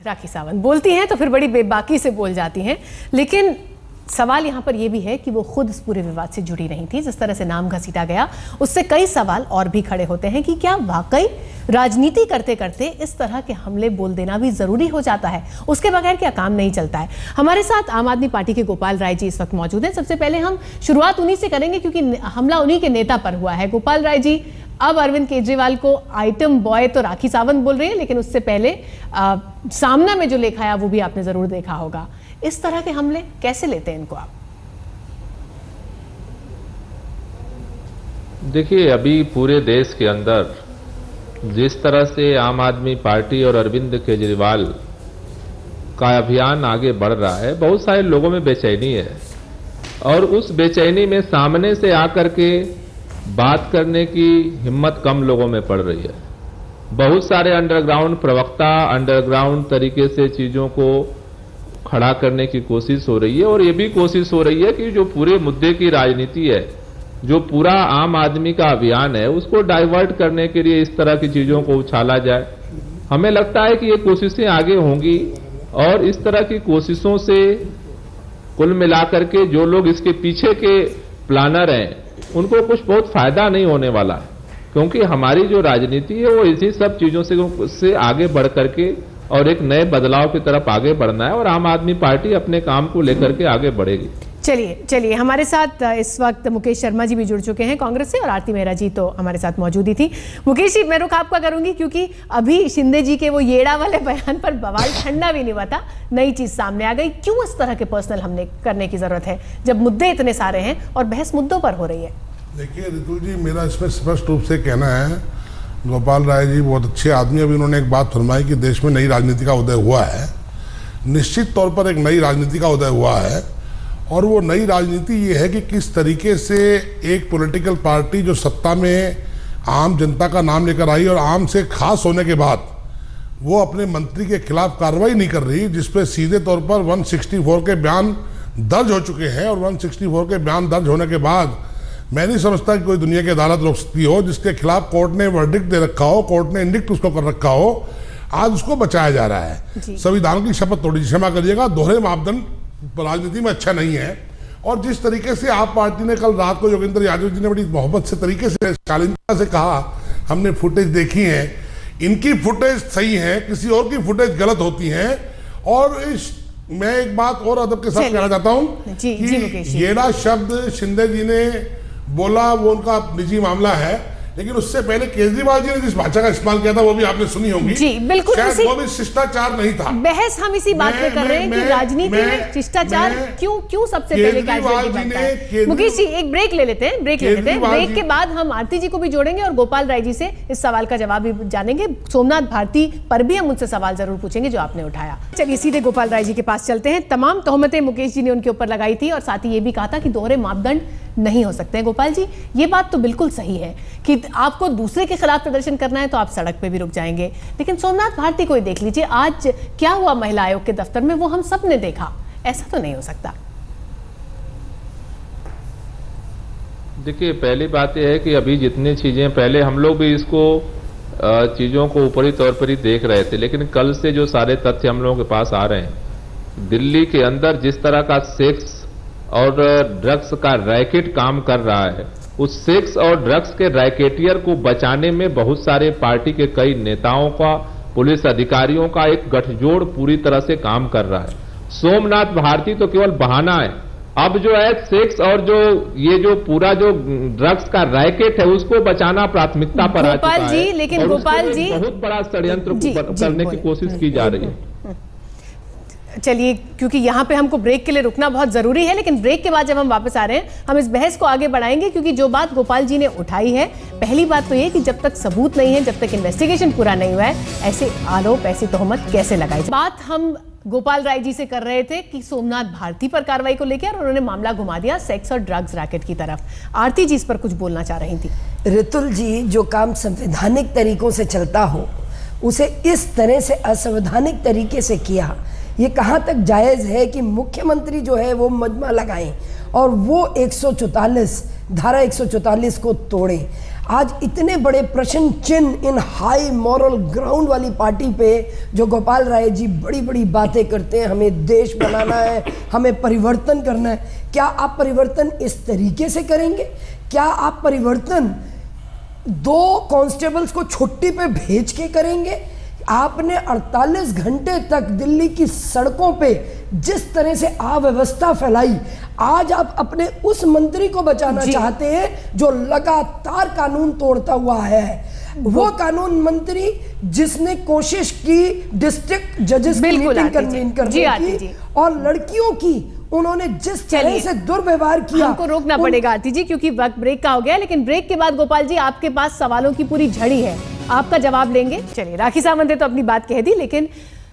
राखी सावंत बोलती हैं तो फिर बड़ी बेबाकी से बोल जाती हैं, लेकिन सवाल यहाँ पर यह भी है कि वो खुद इस पूरे विवाद से जुड़ी नहीं थी। जिस तरह से नाम घसीटा गया उससे कई सवाल और भी खड़े होते हैं कि क्या वाकई राजनीति करते करते इस तरह के हमले बोल देना भी जरूरी हो जाता है, उसके बगैर क्या काम नहीं चलता है। हमारे साथ आम आदमी पार्टी के गोपाल राय जी इस वक्त मौजूद हैं। सबसे पहले हम शुरुआत उन्हीं से करेंगे क्योंकि हमला उन्हीं के नेता पर हुआ है। गोपाल राय जी, अब अरविंद केजरीवाल को आइटम बॉय तो राखी सावंत बोल रही है, लेकिन उससे पहले सामना में जो लिखा है वो भी आपने जरूर देखा होगा। इस तरह के हमले कैसे लेते हैं इनको आप? देखिए, अभी पूरे देश के अंदर जिस तरह से आम आदमी पार्टी और अरविंद केजरीवाल का अभियान आगे बढ़ रहा है, बहुत सारे लोगों में बेचैनी है और उस बेचैनी में सामने से आकर के बात करने की हिम्मत कम लोगों में पड़ रही है। बहुत सारे अंडरग्राउंड प्रवक्ता अंडरग्राउंड तरीके से चीजों को खड़ा करने की कोशिश हो रही है और ये भी कोशिश हो रही है कि जो पूरे मुद्दे की राजनीति है, जो पूरा आम आदमी का अभियान है, उसको डाइवर्ट करने के लिए इस तरह की चीजों को उछाला जाए। हमें लगता है कि ये कोशिशें आगे होंगी और इस तरह की कोशिशों से कुल मिलाकर के जो लोग इसके पीछे के प्लानर हैं उनको कुछ बहुत फायदा नहीं होने वाला, क्योंकि हमारी जो राजनीति है वो इसी सब चीजों से आगे बढ़ करके और एक नए बदलाव की तरफ आगे बढ़ना है और आम आदमी पार्टी अपने काम को लेकर के आगे बढ़ेगी। चलिए हमारे साथ इस वक्त मुकेश शर्मा जी भी जुड़ चुके हैं कांग्रेस से और आरती मेहरा जी तो हमारे साथ मौजूद ही थी। मुकेश जी, मैं रुख आपका करूंगी क्योंकि अभी शिंदे जी के वो येड़ा वाले बयान पर बवाल ठंडा भी नहीं हुआ था, नई चीज सामने आ गई। क्यों इस तरह के पर्सनल हमले करने की जरूरत है जब मुद्दे इतने सारे हैं और बहस मुद्दों पर हो रही है? देखिए ऋतु जी, मेरा इसमें स्पष्ट रूप से कहना है, गोपाल राय जी बहुत अच्छे आदमी। अभी उन्होंने एक बात फरमाई कि देश में नई राजनीति का उदय हुआ है। निश्चित तौर पर एक नई राजनीति का उदय हुआ है और वो नई राजनीति ये है कि किस तरीके से एक पॉलिटिकल पार्टी जो सत्ता में आम जनता का नाम लेकर आई और आम से खास होने के बाद वो अपने मंत्री के खिलाफ कार्रवाई नहीं कर रही, जिसपे सीधे तौर पर 164 के बयान दर्ज हो चुके हैं और 164 के बयान दर्ज होने के बाद मैं नहीं समझता कि कोई दुनिया की अदालत रोक सकती हो, जिसके खिलाफ कोर्ट ने वर्डिक्ट दे रखा हो, कोर्ट ने इंडिक्ट उसको कर रखा हो, आज उसको बचाया जा रहा है। संविधान की शपथ तोड़ी, क्षमा करिएगा, दोहरे मापदंड राजनीति में अच्छा नहीं है। और जिस तरीके से आप पार्टी ने कल रात को योगेंद्र यादव जी ने बड़ी मोहब्बत से तरीके से शालीनता से कहा, हमने फुटेज देखी है, इनकी फुटेज सही है, किसी और की फुटेज गलत होती है। और मैं एक बात और अदब के साथ कहना चाहता हूं कि येड़ा शब्द शिंदे जी ने बोला वो उनका निजी मामला है, लेकिन उससे पहले केजरीवाल जी ने जिस भाषा का इस्तेमाल किया था वो भी आपने सुनी होगी। जी बिल्कुल, शायद वो भी शिष्टाचार नहीं था। बहस हम इसी बात पे कर रहे हैं कि राजनीति में शिष्टाचार क्यों सबसे पहले कैजुअलिटी बनता है। मुकेश जी, एक ब्रेक ले लेते हैं, ब्रेक के बाद हम आरती जी को भी जोड़ेंगे और गोपाल राय जी से इस सवाल का जवाब भी जानेंगे। सोमनाथ भारती पर भी हम उनसे सवाल जरूर पूछेंगे जो आपने उठाया। चलिए सीधे गोपाल राय जी के पास चलते हैं। तमाम तोहमतें मुकेश जी ने उनके ऊपर लगाई थी और साथ ही ये भी कहा था कि दोहरे मापदंड नहीं हो सकते हैं। गोपाल जी, ये बात तो बिल्कुल सही है कि आपको दूसरे के खिलाफ प्रदर्शन करना है तो आप सड़क पे भी रुक जाएंगे, लेकिन सोमनाथ भारती को देख लीजिए, आज क्या हुआ महिला आयोग के दफ्तर में वो हम सब ने देखा। ऐसा तो नहीं हो सकता। देखिए, पहली बात यह है कि अभी जितनी चीजें, पहले हम लोग भी इसको चीजों को ऊपरी तौर पर ही देख रहे थे, लेकिन कल से जो सारे तथ्य हम लोगों के पास आ रहे हैं, दिल्ली के अंदर जिस तरह का सेक्स और ड्रग्स का रैकेट काम कर रहा है, उस सेक्स और ड्रग्स के रैकेटियर को बचाने में बहुत सारे पार्टी के कई नेताओं का, पुलिस अधिकारियों का एक गठजोड़ पूरी तरह से काम कर रहा है। सोमनाथ भारती तो केवल बहाना है। अब जो है सेक्स और जो ये जो पूरा जो ड्रग्स का रैकेट है उसको बचाना प्राथमिकता पर आ चुका है। लेकिन गोपाल जी, बहुत बड़ा षड्यंत्र करने की कोशिश की जा रही है। चलिए, क्योंकि यहाँ पे हमको ब्रेक के लिए रुकना बहुत जरूरी है, लेकिन ब्रेक के बाद जब हम वापस आ रहे हैं हम इस बहस को आगे बढ़ाएंगे, क्योंकि जो बात गोपाल जी ने उठाई है, पहली बात तो ये कि जब तक सबूत नहीं है, जब तक इन्वेस्टिगेशन पूरा नहीं हुआ है, ऐसे आरोप, ऐसी तोहमत कैसे लगाई। बात हम गोपाल राय जी से कर रहे थे कि सोमनाथ भारती पर कार्रवाई को लेकर, और उन्होंने मामला घुमा दिया सेक्स और ड्रग्स रैकेट की तरफ। आरती जी इस पर कुछ बोलना चाह रही थी। ऋतुल जी, जो काम संवैधानिक तरीकों से चलता हो उसे इस तरह से असंवैधानिक तरीके से किया, ये कहाँ तक जायज़ है कि मुख्यमंत्री जो है वो मजमा लगाएं और वो 144 धारा 144 को तोड़ें। आज इतने बड़े प्रश्न चिन्ह इन हाई मॉरल ग्राउंड वाली पार्टी पे जो गोपाल राय जी बड़ी बड़ी बातें करते हैं, हमें देश बनाना है, हमें परिवर्तन करना है। क्या आप परिवर्तन इस तरीके से करेंगे? क्या आप परिवर्तन 2 कांस्टेबल्स को छुट्टी पे भेज के करेंगे? आपने 48 घंटे तक दिल्ली की सड़कों पे जिस तरह से अव्यवस्था फैलाई, आज आप अपने उस मंत्री को बचाना चाहते हैं जो लगातार कानून तोड़ता हुआ है। वो कानून मंत्री जिसने कोशिश की डिस्ट्रिक्ट जजेस की मीटिंग कन्वीन करने की और लड़कियों की उन्होंने जिस तरह से दुर्व्यवहार किया। हमको रोकना पड़ेगा आरती जी क्योंकि वक्त ब्रेक का हो गया, लेकिन ब्रेक के बाद गोपाल जी आपके पास सवालों की पूरी झड़ी है, आपका जवाब लेंगे। चलिए, राखी सावंत ने तो अपनी बात कह दी, लेकिन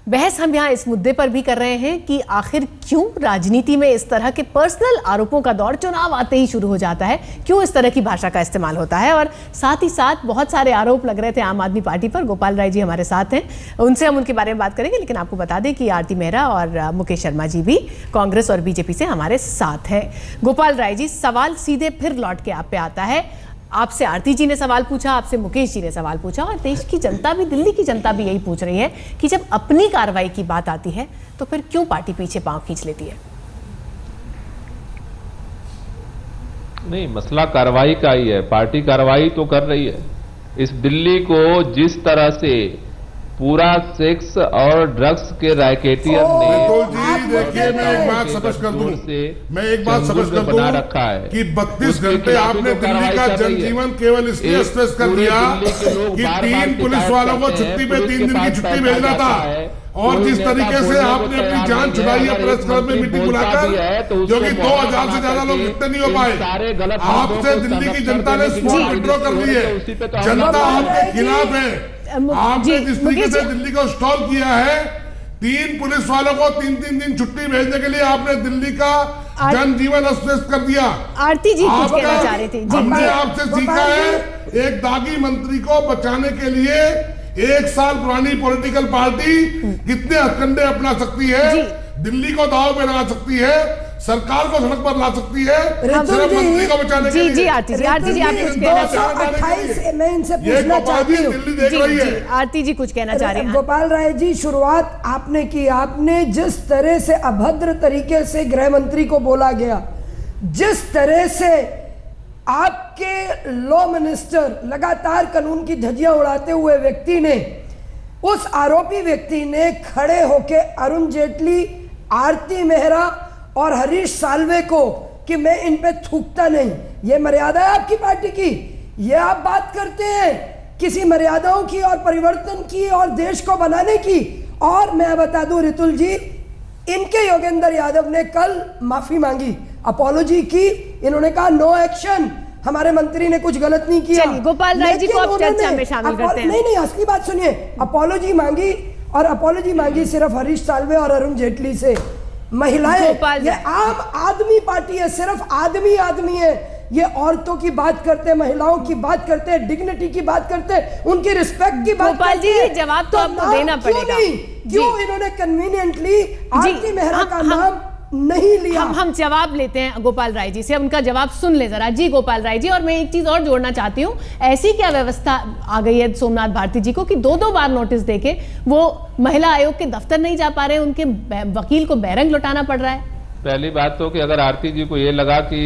बहस हम यहाँ इस मुद्दे पर भी कर रहे हैं कि आखिर क्यों राजनीति में इस तरह के पर्सनल आरोपों का दौर चुनाव आते ही शुरू हो जाता है, क्यों इस तरह की भाषा का इस्तेमाल होता है। और साथ ही साथ बहुत सारे आरोप लग रहे थे आम आदमी पार्टी पर। गोपाल राय जी हमारे साथ हैं, उनसे हम उनके बारे में बात करेंगे, लेकिन आपको बता दें कि आरती मेहरा और मुकेश शर्मा जी भी कांग्रेस और बीजेपी से हमारे साथ हैं। गोपाल राय जी, सवाल सीधे फिर लौट के आप पे आता है। आपसे आरती जी ने सवाल पूछा, आपसे मुकेश जी ने सवाल पूछा, और देश की जनता भी, दिल्ली की जनता भी यही पूछ रही है कि जब अपनी कार्रवाई की बात आती है तो फिर क्यों पार्टी पीछे पांव खींच लेती है? नहीं, मसला कार्रवाई का ही है। पार्टी कार्रवाई तो कर रही है। इस दिल्ली को जिस तरह से पूरा सेक्स और ड्रग्स के रैकेटियन ने देखिए, मैं एक बात समझ कर दूं, मैं एक बात समझ कर दूं रखा है कि 32 घंटे आपने दिल्ली का जनजीवन केवल इसलिए स्ट्रेस कर दिया कि 3 पुलिस वालों को छुट्टी पे 3 दिन की छुट्टी भेजना था, और जिस तरीके से आपने अपनी जान छुड़ाई है प्रेस क्लब में मीटिंग बुलाकर, जो कि 2000 से ज्यादा लोग इकट्ठे नहीं हो पाए। आपसे दिल्ली की जनता ने सपोर्ट विड्रॉ कर ली है, जनता आपके खिलाफ है। आपने जिस तरीके से दिल्ली को स्टॉल किया है, 3 पुलिस वालों को 3-3 दिन छुट्टी भेजने के लिए आपने दिल्ली का जनजीवन अस्त व्यस्त कर दिया। आरती जी कुछ कहना चाह रहे थे। हमने आपसे सीखा है, एक दागी मंत्री को बचाने के लिए 1 साल पुरानी पॉलिटिकल पार्टी कितने हथकंडे अपना सकती है, दिल्ली को दाव में लगा सकती है, सरकार को सड़क पर ला सकती है, सिर्फ मंत्री को बचाने के लिए। जी आरती जी आप कुछ कहना चाहते? मैं इनसे पूछना चाहती हूँ, जी आरती जी कुछ कहना चाह रहे हैं। गोपाल राय जी, शुरुआत आपने की, आपने जिस तरह से अभद्र तरीके से गृह मंत्री को बोला गया, जिस तरह से आपके लॉ मिनिस्टर लगातार कानून की धज्जियां उड़ाते हुए व्यक्ति ने, उस आरोपी व्यक्ति ने खड़े होके अरुण जेटली, आरती मेहरा और हरीश साल्वे को कि मैं इन पे थूकता नहीं, ये मर्यादा है आपकी पार्टी की? ये आप बात करते हैं किसी मर्यादाओं की और परिवर्तन की और देश को बनाने की? और मैं बता दूं रितुल जी, इनके योगेंद्र यादव ने कल माफी मांगी, अपॉलॉजी की, इन्होंने कहा नो एक्शन, हमारे मंत्री ने कुछ गलत नहीं किया। चलिए, गोपाल राय जी को आप चर्चा में शामिल करते हैं। नहीं, असली बात सुनिए, अपॉलॉजी मांगी, और अपॉलॉजी मांगी सिर्फ हरीश साल्वे और अरुण जेटली से। महिलाएं, ये आम आदमी पार्टी है, सिर्फ आदमी है, ये औरतों की बात करते हैं, महिलाओं की बात करते हैं, डिग्निटी की बात करते हैं, उनकी रिस्पेक्ट की बात करते हैं। जी, जवाब तो आपको देना पड़ेगा। क्यों इन्होंने कन्वीनियंटली आरती मेहरा का नाम नहीं लिया? हम जवाब लेते हैं गोपाल राय जी से, उनका जवाब सुन ले जरा। जी गोपाल राय जी, और मैं एक चीज और जोड़ना चाहती हूँ, ऐसी क्या व्यवस्था आ गई है सोमनाथ भारती जी को कि 2-2 बार नोटिस देके वो महिला आयोग के दफ्तर नहीं जा पा रहे हैं, उनके वकील को बैरंग लौटाना पड़ रहा है? पहली बात तो कि अगर आरती जी को ये लगा कि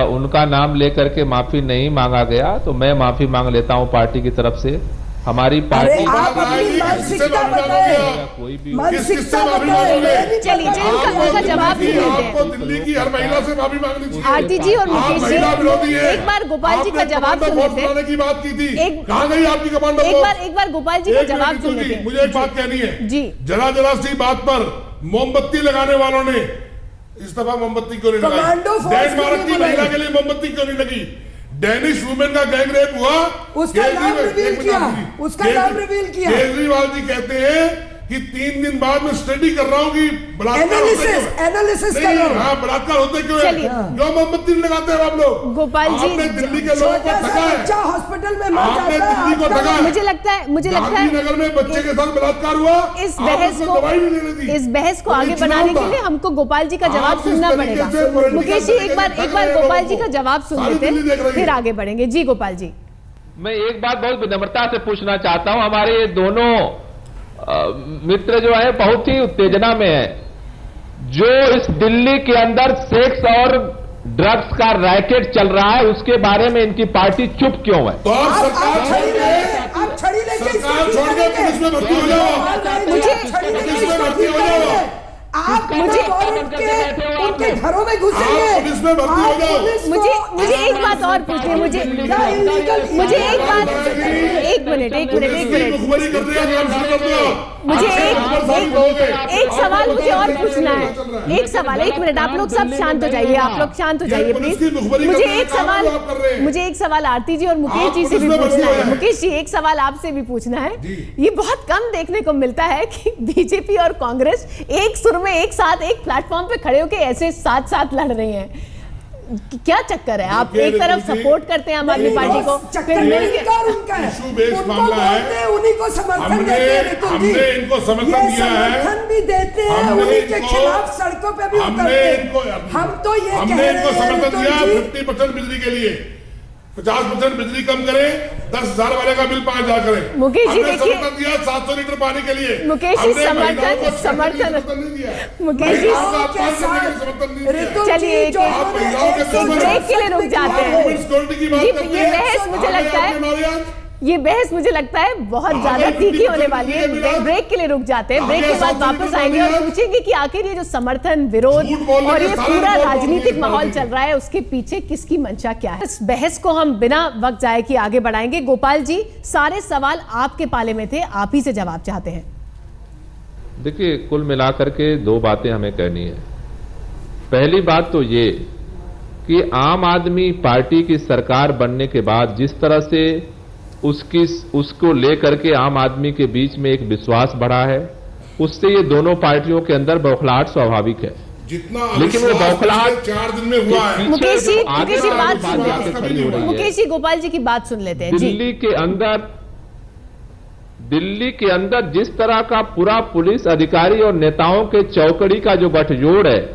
उनका नाम लेकर के माफी नहीं मांगा गया, तो मैं माफी मांग लेता हूं पार्टी की तरफ से। हमारी पार्टी कोई भी चलिए उनका जवाब भी देते हैं। दिल्ली की हर महिला से माफी मांगनी चाहिए। आरती जी और मुकेश जी, एक बार गोपाल जी का जवाब सुन लेते हैं। की बात की थी, कहाँ गई आपकी कमांडो? एक बार गोपाल जी का जवाब सुन लेते हैं। मुझे एक बात कहनी है जी, जरा सी बात पर मोमबत्ती लगाने वालों ने इस दफा मोमबत्ती क्यों नहीं लगाई? डेनमार्क की महिला के लिए मोमबत्ती क्यों नहीं लगी? डेनिश वुमेन का गैंग रेप हुआ, उसका नाम रिवील किया। केजरीवाल जी कहते हैं कि 3 दिन बाद मैं स्टडी कर रहा हूँ कि बलात्कार होते क्यों है? एनालिसिस कर नहीं, रहा हूं। हाँ, बलात्कार होते क्यों है? चलिए। क्यों मोमबत्ती नहीं लगाते हैं आप लोग? गोपाल जी, आपने दिल्ली के लोगों को छोटा ठगा सा है। बच्चा हॉस्पिटल में मर आपने जाता है, दिल्ली को आपका- ठगा है। मुझे लगता है गांधीनगर में बच्चे के साथ बलात्कार हुआ, इस आपने बहस उसको को दवाई नहीं देने दी। इस बहस को तो आगे ये बनाने चुनाव के लिए था। हमको गोपाल जी का जवाब आप जिस सुनना तरीके पड़ेगा। से political मुकेश जी, एक बार तरीके से गोपाल जी लोगों का को जवाब सुन सारी लेते दिल्ली देख हैं, रही फिर है। आगे बढ़ेंगे। जी गोपाल जी। मैं एक बात बहुत विनम्रता से पूछना चाहता हूं, हमारे ये दोनों मित्र जो है बहुत ही उत्तेजना में है। जो इस दिल्ली के अंदर सेक्स और ड्रग्स का रैकेट चल रहा है उसके बारे में इनकी पार्टी चुप क्यों है? तो आप सरकार आप छड़ी लेके आप छड़ी लेके सरकार छोड़ के पुलिस में भर्ती हो जाओ। मुझे पुलिस में भर्ती हो जाओ। आप मुझे- उनके घरों में घुसेंगे। आप पुलिस में भर्ती हो आप जाओ। पुलिस को- मुझे एक बात और पूछनी है। मुझे एक बात, एक मिनट मुखबरी कर दिया, काम शुरू कर दो। मुझे आप एक सवाल मुझे और पूछना है। एक सवाल, एक मिनट, आप लोग सब शांत हो जाइए, आप लोग शांत हो जाइए पुलिस प्लीज। की मुखबरी मुझे कर रहे हैं, एक काम सवाल, आप कर रहे हैं। मुझे एक सवाल आरती जी और मुकेश आप जी से भी पुलिस में पूछना भर्ती है। हो जाए। मुकेश जी, एक सवाल आपसे भी पूछना है। जी। ये बहुत कम देखने को मिलता है कि बीजेपी और कांग्रेस एक सुर में एक साथ एक प्लेटफॉर्म पे खड़े होकर ऐसे साथ साथ लड़ रहे हैं। क्या चक्कर है? आप एक तरफ सपोर्ट करते हैं आम आदमी पार्टी को, फिर मिलकर उनका है, इशू बेस्ड उनको मामला है। बोलते हैं, उन्हीं को समर्थन हमने- देते हैं रितुल जी। हमने इनको समर्थन ये दिया है। समर्थन भी देते हैं, हमने उन्हीं के इनको- खिलाफ सड़कों पे भी हमने उतरते हैं। इनको हम तो ये कह हमने रहे इनको हैं समर्थन रितुल दिया जी, 50% बिजली के लिए, 50% बिजली कम करें, 10,000 वाले का बिल 5,000 करें। मुकेश जी, हमने देखिए- समर्थन दिया 700 लीटर पानी के लिए। मुकेश जी, हमने महिलाओं को समर्थन नहीं दिया। मुकेश जी, महिलाओं का के अपमान करने के लिए साथ समर्थन नहीं दिया। रितुल चलिए, जी, एक- जो आप उन्होंने महिलाओं के एक- दुश्मन ब्रेक के लिए रुक जाते हैं। वुमेन सिक्योरिटी की बात ये करते ये हैं। बहस मुझे आपने लगता अपने है, नौजवान ये बहस मुझे लगता है बहुत ज्यादा आगे तीखी होने 50% वाली है। बिजली के बिना- ब्रेक के लिए रुक जाते हैं, ब्रेक आगे के बाद 700 वापस लीटर आएंगे और पानी है। पूछेंगे कि आखिर ये जो समर्थन, विरोध झूठ बोलने और के ये सारे पूरा रिपोर्ट राजनीतिक होंगे माहौल पार्टी। चल रहा है, उसके पीछे किसकी मंशा क्या है? इस बहस को हम बिना वक्त जाए कि आगे बढ़ाएंगे। गोपाल जी, सारे सवाल आपके पाले में थे, आप ही से जवाब चाहते हैं। देखिए, कुल मिलाकर के दो बातें हमें कहनी है। पहली बात तो ये कि आम आदमी पार्टी की सरकार बनने के बाद जिस तरह से उसको लेकर के आम आदमी के बीच में एक विश्वास बढ़ा है, उससे ये दोनों पार्टियों के अंदर बौखलाहट स्वाभाविक है। जितना लेकिन वो अविश्वास बौखलाहट पिछले 4 दिन में हुआ है। पीछे मुकेश जी, जो आगे मुकेश जी, वाली बात सुन बात लेते हैं। खड़ी हो रही है। मुकेश जी, गोपाल जी की बात सुन लेते हैं। जी, दिल्ली के अंदर जिस तरह का पूरा पुलिस अधिकारी और नेताओं के चौकड़ी का जो गठजोड़ है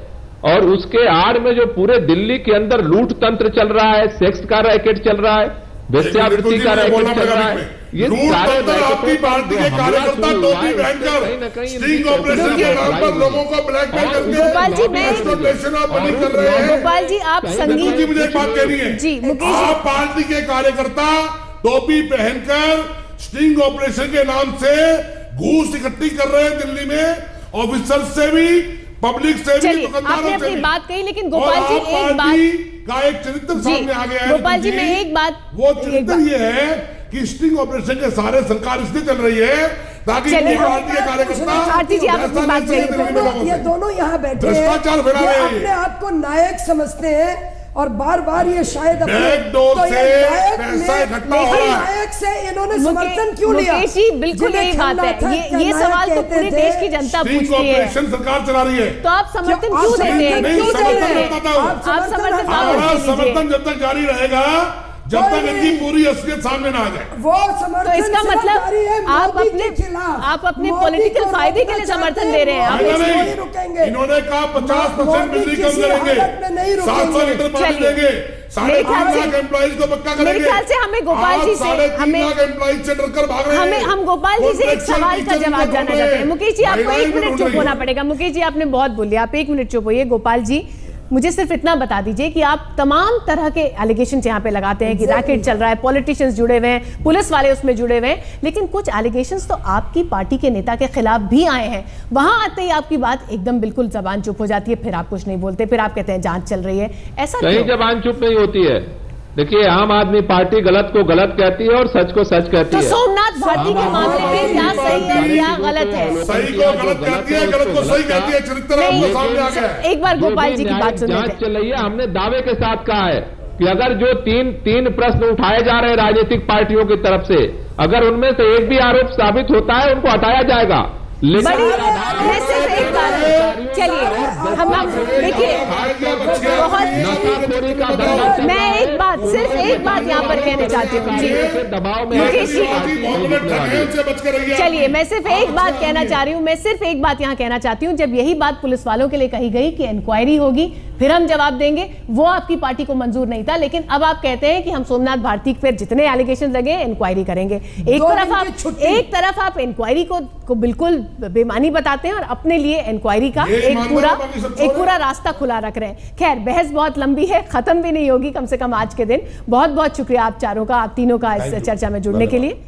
और उसके आड़ में जो पूरे दिल्ली के अंदर लूट तंत्र चल रहा है, सेक्स का रैकेट चल रहा है, वेश्यावृत्ति का रैकेट चल रहा है, ये सारे आपकी पार्टी के कार्यकर्ता टोपी पहनकर स्टिंग ऑपरेशन के नाम पर लोगों को ब्लैकमेल करके गोपाल जी, मैं- एक्सप्लॉइटेशन ऑफ मनी कर रहे हैं। गोपाल जी, आप जी, संगीत, मुझे एक बात कहनी है। जी, मुकेश जी। आप पार्टी के कार्यकर्ता टोपी पहनकर स्टिंग ऑपरेशन के नाम से घूस इकट्ठी कर रहे हैं दिल्ली में, ऑफिसर से भी, पब्लिक से भी, चलिए, दुकानदारों आपने से अपनी भी। बात कही, लेकिन और गोपाल जी, आप एक पार्टी बात, का एक चरित्र जी, सामने आ गया है। गोपाल जी, रितु मैं एक बात, वो एक चरित्र बात- ये है कि स्टिंग ऑपरेशन के सारे सरकार इसलिए चल रही है ताकि चलिए, वो हम- पार्टी के कार्यकर्ता आरती जी, आप अपनी ऐसा बात नहीं चाहिए करिए। दिल्ली में लोगों ये से। दोनों यहाँ बैठे हैं, भ्रष्टाचार फैला ये रहे हैं। अपने आप को नायक समझते हैं और बार बार ये शायद अपने बैकडोर तो ये से नायक पैसा ने- इकट्ठा हो रहा है। नायक से इन्होंने मुके- समर्थन क्यों लिया? मुकेश जी, बिल्कुल जिन्हें यही बात है। खलनायक ये नायक सवाल तो कहते पूरे थे। देश की जनता स्टिंग पूछती है, ऑपरेशन सरकार चला रही है। तो आप समर्थन क्यों- क्यों आप देते हैं? नहीं, क्यों समर्थन देते हैं? करता हूं। आप समर्थन हमारा ना हमारा दीजिए। समर्थन जब तक जारी रहेगा जब कोई तक इनकी नहीं। पूरी असलियत सामने ना आ जाए। वो समर्थन तो इसका सिर्फ मतलब जारी है आप मोदी अपने के खिलाफ। आप अपने मोदी पॉलिटिकल को फायदे के रोकना लिए चाहते समर्थन दे रहे हैं। आप मोदी नहीं, नहीं नहीं। रुकेंगे। इन्होंने कहा 50% मोदी बिजली कम किसी करेंगे, हालत में नहीं 700 लीटर पानी चलिए। देंगे, मेरे ख्याल 3.5 से- लाख एम्प्लॉइज को पक्का मेरे करेंगे। ख्याल से हमें गोपाल जी से- 3.5 हमें- लाख एम्प्लॉइज से डरकर भाग रहे हैं। हम गोपाल जी से एक सवाल का जवाब जानना चाहते हैं। मुकेश जी, आपको महिलाएं 1 भी मिनट ढूंढ चुप रही होना हैं। पड़ेगा। मुकेश जी, आपने बहुत बोल लिया, आप 1 मिनट चुप होइए। गोपाल जी, मुझे सिर्फ इतना बता दीजिए कि आप तमाम तरह के एलिगेशन यहाँ पे लगाते हैं कि रैकेट चल रहा है, पॉलिटिशियंस जुड़े हुए हैं, पुलिस वाले उसमें जुड़े हुए हैं, लेकिन कुछ एलिगेशंस तो आपकी पार्टी के नेता के खिलाफ भी आए हैं। वहां आते ही आपकी बात एकदम बिल्कुल जबान चुप हो जाती है, फिर आप कुछ नहीं बोलते, फिर आप कहते हैं जांच चल रही है। ऐसा कहीं क्यों? जबान चुप नहीं होती है। देखिए, आम आदमी पार्टी गलत को गलत कहती है और सच को सच कहती तो है। सोमनाथ भारती के मामले में क्या सही है क्या गलत है? सही को गलत कहती है, गलत को सही कहती है। चरित्र नहीं, आपको सामने आ गया है। एक बार जो गोपाल भी जी की न्यायिक बात सुन जांच लेते हैं। चल रही है, हमने दावे के साथ कहा है कि अगर जो तीन प्रश्न उठाए जा रहे हैं राजनीतिक पार्टियों की तरफ से, अगर उनमें से एक भी आरोप साबित होता है, उनको हटाया जाएगा। लेकिन बड़ी मैं सिर्फ एक बात, चलिए हम देखिए नशाखोरी का धंधा बहुत, मैं एक बात सिर्फ एक बात यहाँ पर कहना चाहती हूँ जी दबाव में मुकेश जी, चलिए मैं सिर्फ एक बात कहना चाह रही हूँ, मैं सिर्फ एक बात यहाँ कहना चाहती हूँ। जब यही बात पुलिस वालों के लिए कही गई कि इंक्वायरी होगी फिर हम जवाब देंगे, वो आपकी पार्टी को मंजूर नहीं था, लेकिन अब आप कहते हैं कि हम सोमनाथ भारती पर जितने एलिगेशन लगे इंक्वायरी करेंगे। एक तरफ आप इंक्वायरी को बिल्कुल बेमानी बताते हैं और अपने लिए इंक्वायरी का एक पूरा रास्ता खुला रख रहे हैं। खैर बहस बहुत लंबी है, खत्म भी नहीं होगी कम से कम आज के दिन। बहुत बहुत शुक्रिया आप चारों का, आप तीनों का इस चर्चा में जुड़ने के लिए।